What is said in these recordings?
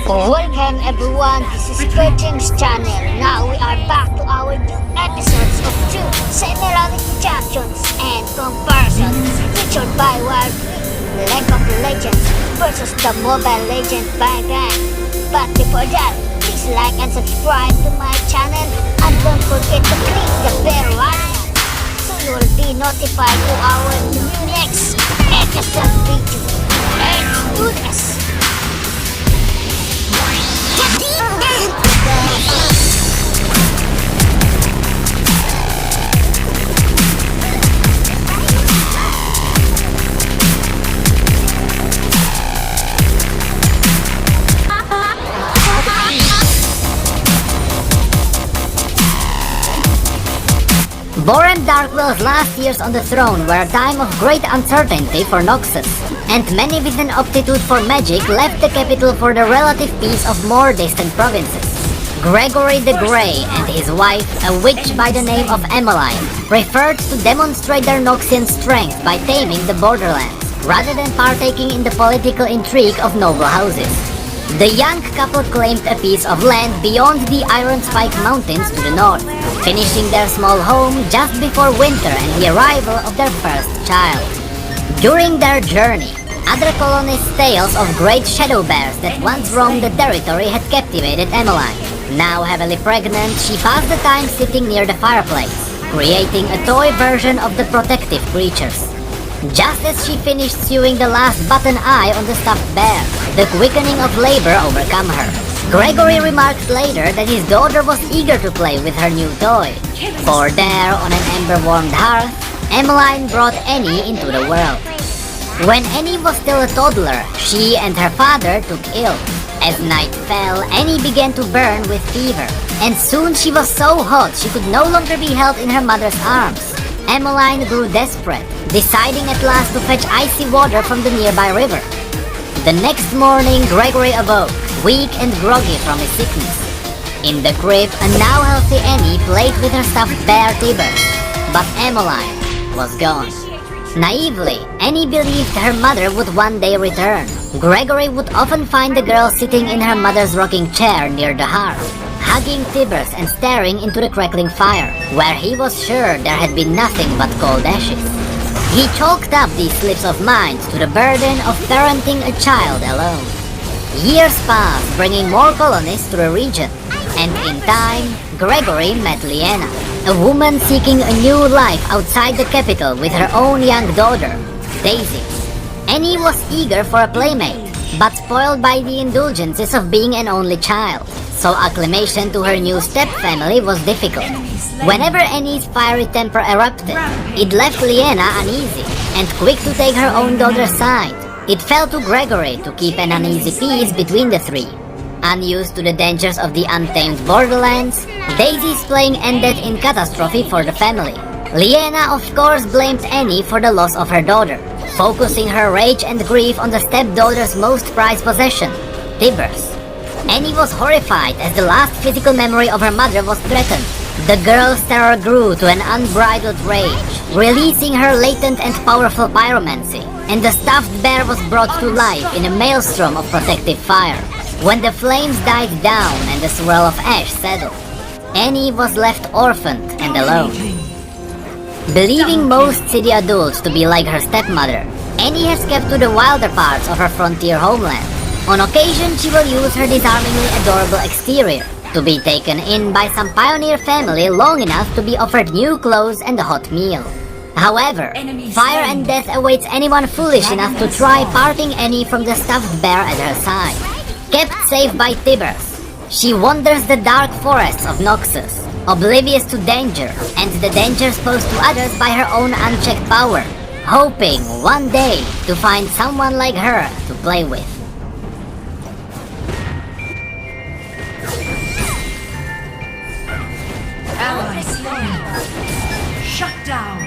Welcome everyone, this is Kerjims channel. Now we are back to our new episodes of two semi-reality champions and comparisons featured by Wild League of Legends versus the Mobile Legends Background. But before that, please like and subscribe to my channel and don't forget to click the bell icon so you will be notified to our new next episode video. Let's do this! Boren Darkwell's last years on the throne were a time of great uncertainty for Noxus, and many with an aptitude for magic left the capital for the relative peace of more distant provinces. Gregory the Grey and his wife, a witch by the name of Emmeline, preferred to demonstrate their Noxian strength by taming the borderlands, rather than partaking in the political intrigue of noble houses. The young couple claimed a piece of land beyond the Iron Spike Mountains to the north, finishing their small home just before winter and the arrival of their first child. During their journey, other colonists' tales of great shadow bears that once roamed the territory had captivated Emmeline. Now heavily pregnant, she passed the time sitting near the fireplace, creating a toy version of the protective creatures. Just as she finished sewing the last button eye on the stuffed bear, the quickening of labor overcome her. Gregory remarked later that his daughter was eager to play with her new toy, for there, on an ember-warmed hearth, Emmeline brought Annie into the world. When Annie was still a toddler, she and her father took ill. As night fell, Annie began to burn with fever, and soon she was so hot she could no longer be held in her mother's arms. Emmeline grew desperate, deciding at last to fetch icy water from the nearby river. The next morning, Gregory awoke, weak and groggy from his sickness. In the crib, a now healthy Annie played with her stuffed bear Tibers, but Emmeline was gone. Naively, Annie believed her mother would one day return. Gregory would often find the girl sitting in her mother's rocking chair near the hearth, hugging Tibers and staring into the crackling fire, where he was sure there had been nothing but cold ashes. He chalked up these slips of mind to the burden of parenting a child alone. Years passed, bringing more colonists to the region, and in time, Gregory met Liena, a woman seeking a new life outside the capital with her own young daughter, Daisy. Annie was eager for a playmate, but spoiled by the indulgences of being an only child, so acclimation to her new step-family was difficult. Whenever Annie's fiery temper erupted, it left Liena uneasy and quick to take her own daughter's side. It fell to Gregory to keep an uneasy peace between the three. Unused to the dangers of the untamed borderlands, Daisy's playing ended in catastrophe for the family. Liena of course blamed Annie for the loss of her daughter, focusing her rage and grief on the stepdaughter's most prized possession, Tibers. Annie was horrified as the last physical memory of her mother was threatened. The girl's terror grew to an unbridled rage, releasing her latent and powerful pyromancy, and the stuffed bear was brought to life in a maelstrom of protective fire. When the flames died down and the swirl of ash settled, Annie was left orphaned and alone. Believing most city adults to be like her stepmother, Annie has kept to the wilder parts of her frontier homeland. On occasion, she will use her disarmingly adorable exterior to be taken in by some pioneer family long enough to be offered new clothes and a hot meal. However, fire and death awaits anyone foolish enough to try parting Annie from the stuffed bear at her side. Kept safe by Tibers, she wanders the dark forests of Noxus, oblivious to danger and the dangers posed to others by her own unchecked power, hoping one day to find someone like her to play with. Ally slain. Shut down.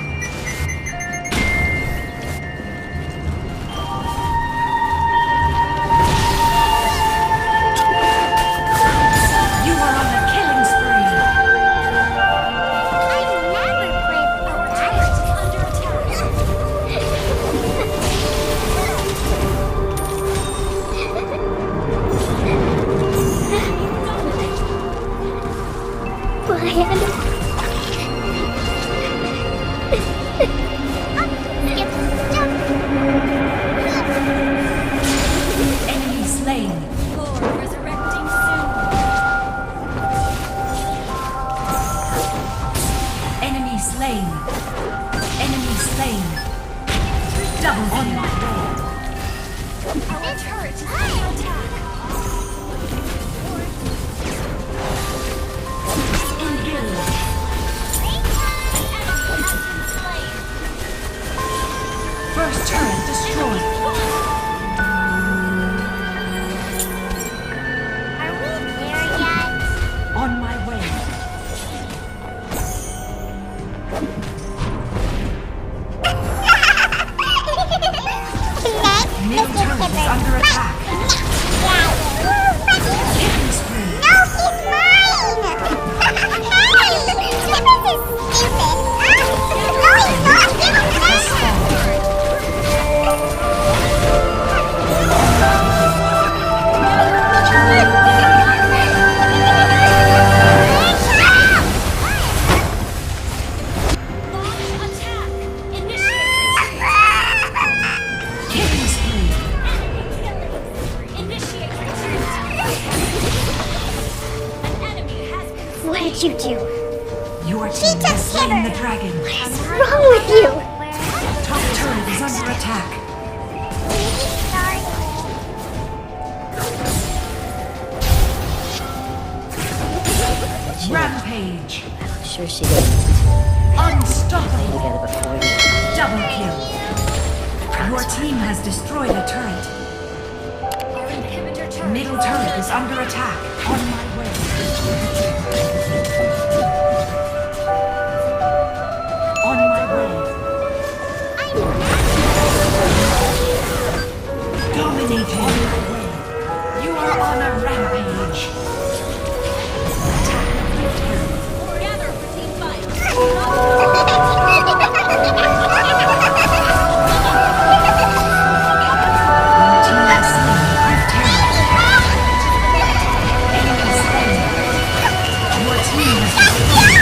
You are on a killing spree. I never played for that. Under attack. Enemy slain. Lord resurrecting soon. Enemy slain. Enemy slain. Double on my way. Our turret is under attack. Engage. First turret destroyed. Are we there yet? On my way. Middle turret is under attack. Killing spree. No, he's mine! This is stupid! No, he's not! Give him back! Killing spree. What did you do? Your team just has slain hit the her. dragon. What's wrong with you? Top turret is under attack. Rampage. Sure she did. Unstoppable. Together before you. Double kill. Your team has destroyed a turret. Middle turret is under attack. On my way. On my way. Dominating. On my way. You are on a rampage. Gather for team fight. Team has slain five turrets. Enemy slain. Your team has destroyed.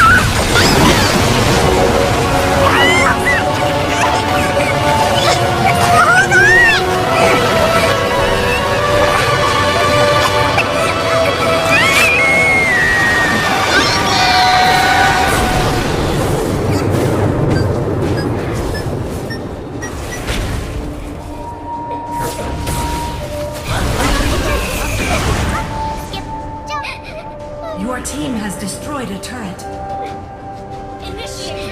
Your team has destroyed a turret.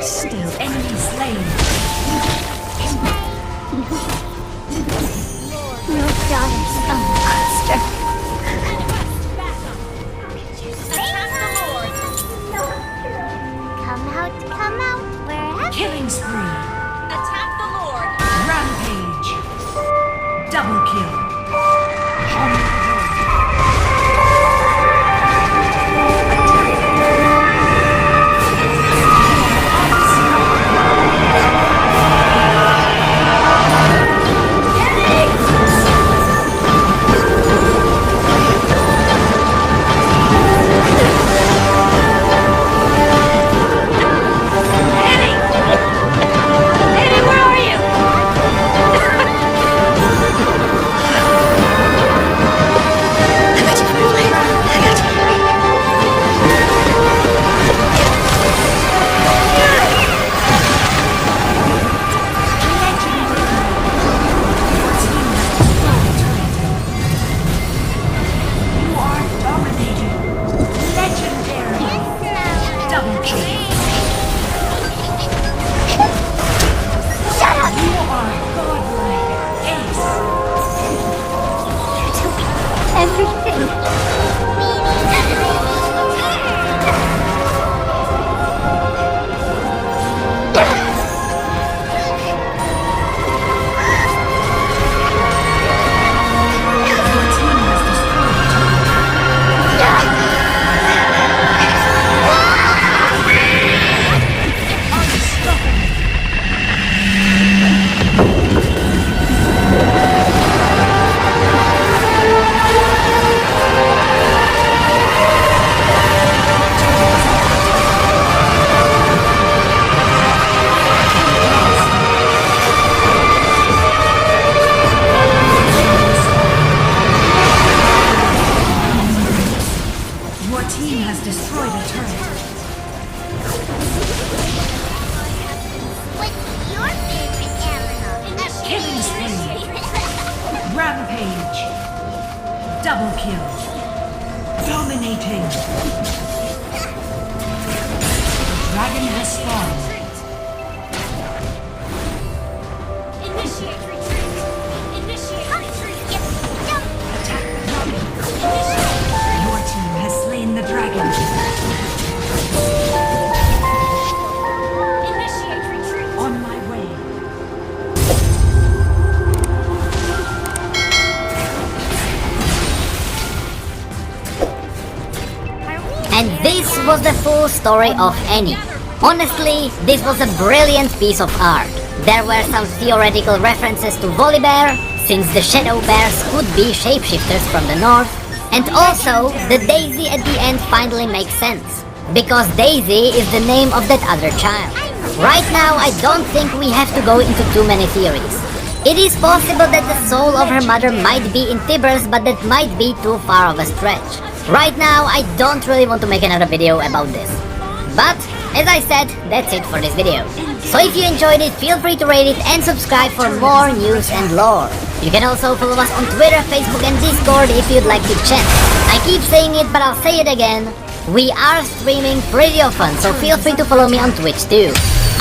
Still enemy slain. Your daughter's a monster. Come out, wherever. Killing spree. Attack the Lord! Rampage. Double kill. On my way. Double kill. Dominating. Dragon has spawned. Initiate retreat. Initiate retreat. Attack the dragon. Your team has slain the dragon. Initiate retreat. On my way. And this was the full story of Annie. Honestly, this was a brilliant piece of art. There were some theoretical references to Volibear, since the Shadow Bears could be shapeshifters from the north, and also the Daisy at the end finally makes sense, because Daisy is the name of that other child. Right now, I don't think we have to go into too many theories. It is possible that the soul of her mother might be in Tibers, but that might be too far of a stretch. Right now, I don't really want to make another video about this. But, as I said, that's it for this video. So if you enjoyed it, feel free to rate it and subscribe for more news and lore. You can also follow us on Twitter, Facebook and Discord if you'd like to chat. I keep saying it, but I'll say it again. We are streaming pretty often, so feel free to follow me on Twitch too.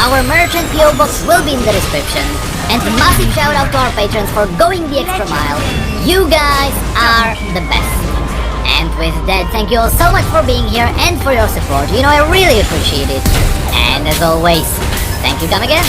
Our merchant PO box will be in the description. And massive shout out to our patrons for going the extra mile. You guys are the best. And with that, thank you all so much for being here and for your support. You know, I really appreciate it. And as always, thank you, come again.